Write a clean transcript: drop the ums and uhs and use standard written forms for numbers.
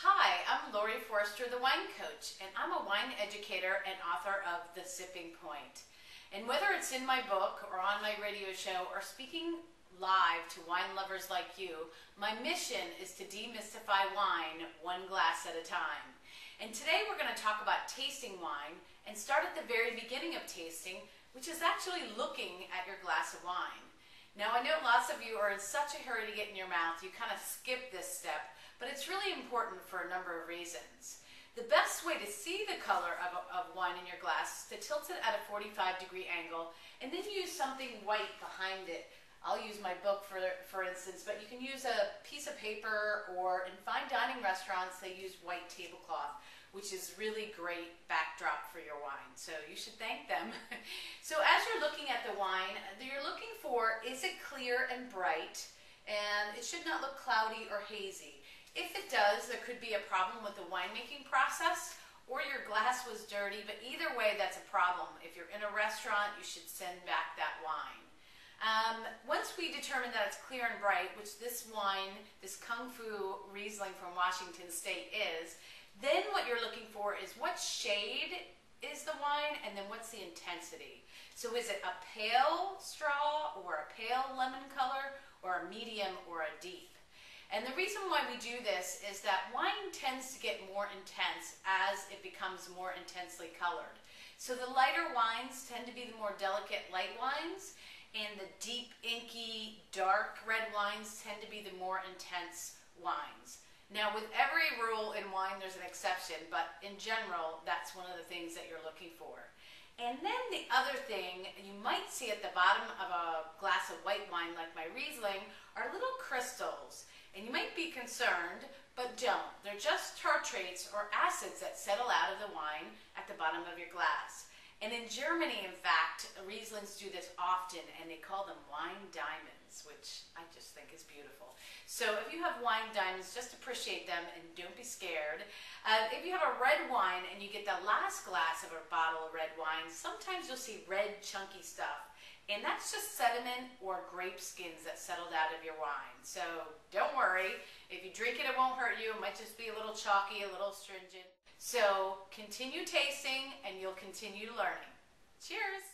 Hi, I'm Laurie Forster, the wine coach, and I'm a wine educator and author of The Sipping Point. And whether it's in my book or on my radio show or speaking live to wine lovers like you, my mission is to demystify wine one glass at a time. And today we're going to talk about tasting wine and start at the very beginning of tasting, which is actually looking at your glass of wine. Now, I know lots of you are in such a hurry to get in your mouth, you kind of skip this step, but it's really important for a number of reasons. The best way to see the color of wine in your glass is to tilt it at a 45-degree angle and then use something white behind it. I'll use my book for instance, but you can use a piece of paper, or in fine dining restaurants they use white tablecloth, which is really great backdrop for your wine. So you should thank them. So as you're looking at the wine, you're looking for, is it clear and bright? And it should not look cloudy or hazy. If it does, there could be a problem with the winemaking process, or your glass was dirty, but either way, that's a problem. If you're in a restaurant, you should send back that wine. Once we determine that it's clear and bright, which this wine, this Kung Fu Riesling from Washington State is, then what you're looking for is what shade is the wine, and then what's the intensity. So is it a pale straw, or a pale lemon color, or a medium, or a deep? And the reason why we do this is that wine tends to get more intense as it becomes more intensely colored. So the lighter wines tend to be the more delicate light wines, and the deep, inky, dark red wines tend to be the more intense wines. Now, with every rule in wine, there's an exception, but in general, that's one of the things that you're looking for. And then the other thing you might see at the bottom of a glass of white wine like my Riesling are little crystals. And you might be concerned, but don't. They're just tartrates or acids that settle out of the wine at the bottom of your glass. And in Germany, in fact, Rieslings do this often, and they call them wine diamonds, which I just think is beautiful. So if you have wine diamonds, just appreciate them and don't be scared. If you have a red wine and you get the last glass of a bottle of red wine, sometimes you'll see red chunky stuff. And that's just sediment or grape skins that settled out of your wine. So don't worry, if you drink it, it won't hurt you. It might just be a little chalky, a little astringent. So continue tasting and you'll continue learning. Cheers!